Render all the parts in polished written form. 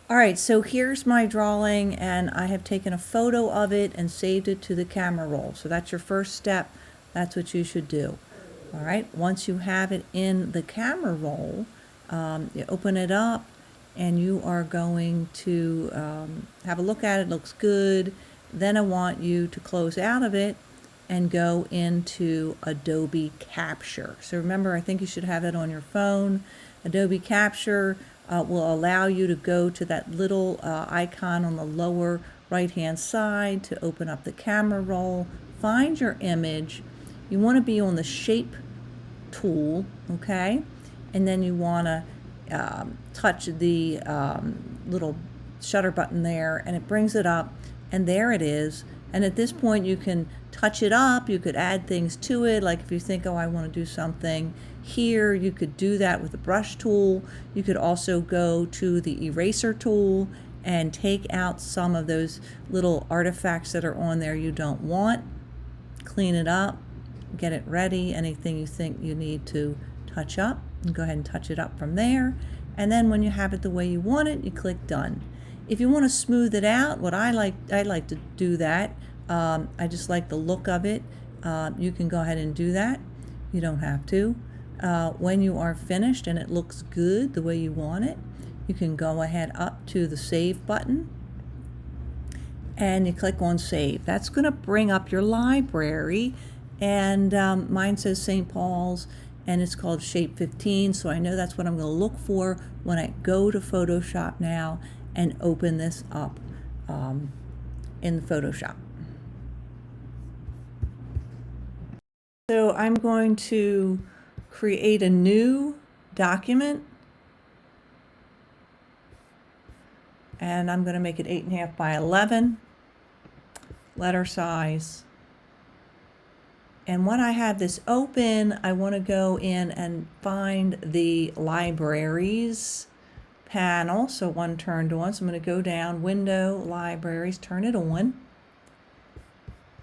All right, so here's my drawing, and I have taken a photo of it and saved it to the camera roll. So that's your first step. That's what you should do. All right, once you have it in the camera roll, you open it up and you are going to have a look at it. It looks good. Then I want you to close out of it and go into Adobe Capture. So remember, I think you should have it on your phone. Adobe Capture will allow you to go to that little icon on the lower right-hand side to open up the camera roll, find your image. You want to be on the shape tool, okay? And then you want to touch the little shutter button there, and it brings it up, and there it is. And at this point, you can touch it up. You could add things to it, like if you think, oh, I want to do something here, you could do that with the brush tool. You could also go to the eraser tool and take out some of those little artifacts that are on there you don't want. Clean it up, get it ready. Anything you think you need to touch up, and go ahead and touch it up from there. And then when you have it the way you want it, you click done. If you want to smooth it out, what I like to do that. I just like the look of it. You can go ahead and do that. You don't have to. When you are finished and it looks good the way you want it, you can go ahead up to the save button and you click on save. That's going to bring up your library, and mine says St. Paul's and it's called Shape 15, so I know that's what I'm going to look for when I go to Photoshop now and open this up in Photoshop. So I'm going to create a new document, and I'm going to make it 8.5 by 11, letter size. And when I have this open, I want to go in and find the libraries panel. So one turned on, so I'm going to go down, window, libraries, turn it on.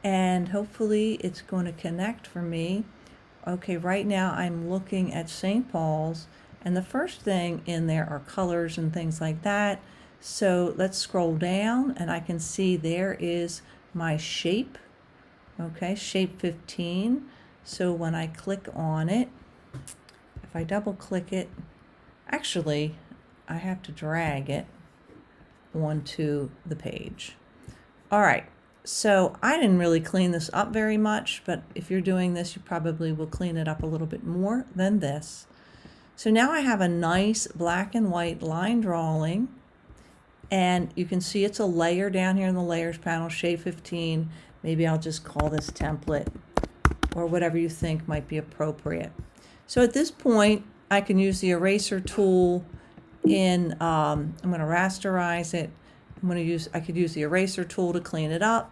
And hopefully it's going to connect for me. Okay, right now I'm looking at St. Paul's, and the first thing in there are colors and things like that. So let's scroll down, and I can see there is my shape. Okay, shape 15. So when I click on it, if I double click it, actually I have to drag it onto the page. All right, so I didn't really clean this up very much, but if you're doing this, you probably will clean it up a little bit more than this. So now I have a nice black and white line drawing, and you can see it's a layer down here in the layers panel, shape 15. Maybe I'll just call this template or whatever you think might be appropriate. So at this point, I can use the eraser tool in, I'm going to rasterize it. I could use the eraser tool to clean it up.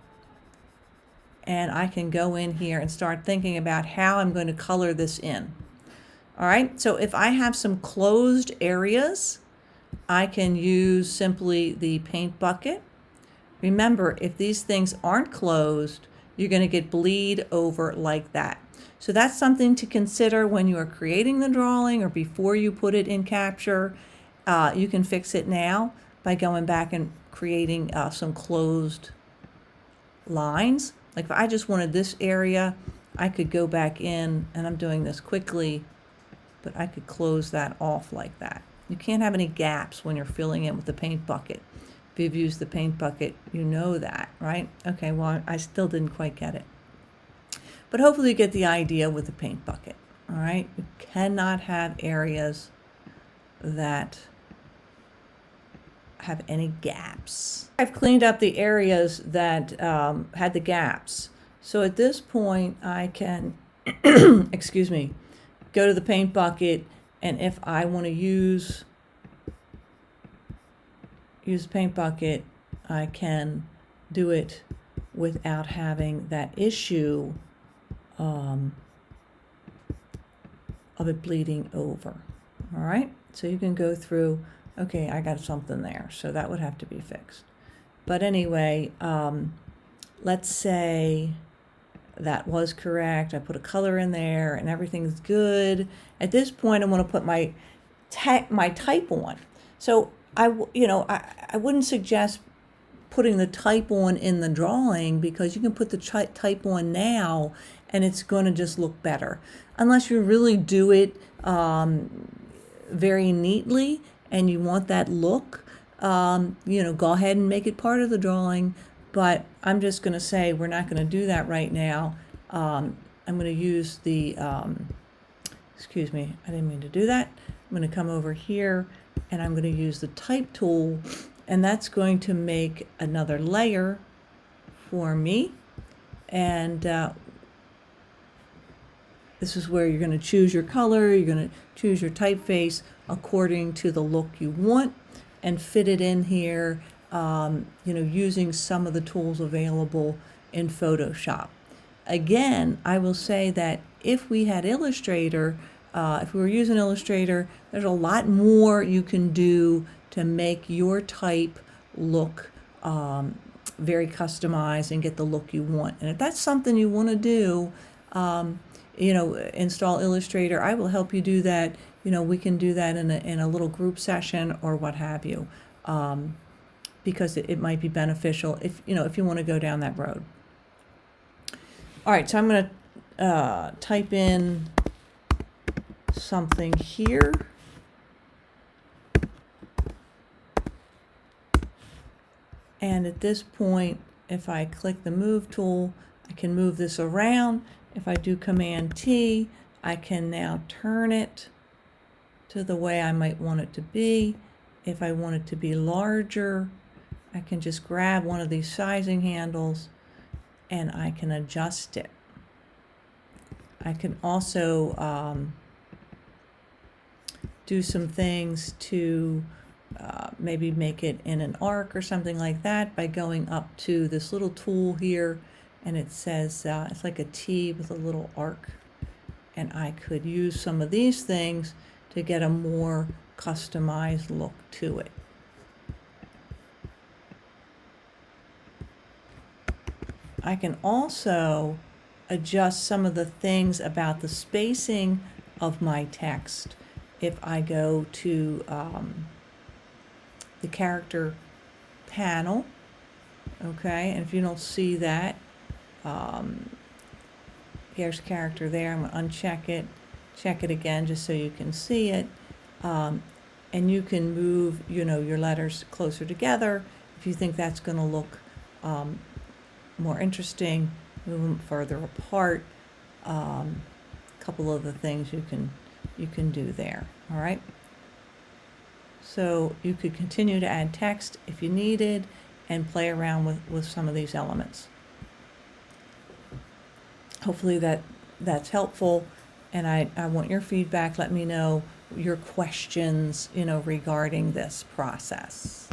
And I can go in here and start thinking about how I'm going to color this in. All right, so if I have some closed areas, I can use simply the paint bucket. Remember, if these things aren't closed, you're going to get bleed over like that. So that's something to consider when you are creating the drawing or before you put it in Capture. You can fix it now by going back and creating some closed lines. Like if I just wanted this area, I could go back in, and I'm doing this quickly, but I could close that off like that. You can't have any gaps when you're filling in with the paint bucket. If you've used the paint bucket, you know that, right? Okay, well, I still didn't quite get it. But hopefully you get the idea with the paint bucket, all right? You cannot have areas that have any gaps. I've cleaned up the areas that had the gaps. So at this point, I can, excuse me, go to the paint bucket, and if I want to use the paint bucket, I can do it without having that issue of it bleeding over. All right, so you can go through, okay, I got something there, so that would have to be fixed. But anyway, let's say that was correct. I put a color in there and everything's good. At this point, I want to put my type on. So I wouldn't suggest putting the type on in the drawing, because you can put the type on now and it's going to just look better. Unless you really do it very neatly and you want that look, go ahead and make it part of the drawing. But I'm just going to say we're not going to do that right now. I'm going to use the, excuse me, I didn't mean to do that. I'm going to come over here and I'm going to use the type tool, and that's going to make another layer for me. And this is where you're going to choose your color, you're going to choose your typeface according to the look you want and fit it in here, using some of the tools available in Photoshop. Again, I will say that if we had Illustrator, if we were using Illustrator, there's a lot more you can do to make your type look very customized and get the look you want. And if that's something you want to do, install Illustrator, I will help you do that. We can do that in a little group session or what have you, because it might be beneficial if you want to go down that road. All right, so I'm going to type in something here. And at this point, if I click the move tool, I can move this around. If I do Command T, I can now turn it to the way I might want it to be. If I want it to be larger, I can just grab one of these sizing handles and I can adjust it. I can also do some things to maybe make it in an arc or something like that by going up to this little tool here, and it says it's like a T with a little arc, and I could use some of these things to get a more customized look to it. I can also adjust some of the things about the spacing of my text if I go to the character panel, okay? And if you don't see that, here's character there. I'm going to uncheck it, check it again just so you can see it. And you can move, your letters closer together if you think that's going to look more interesting. Move them further apart. A couple of the things you can do there. All right. So you could continue to add text if you needed and play around with some of these elements. Hopefully that's helpful, and I want your feedback. Let me know your questions, regarding this process.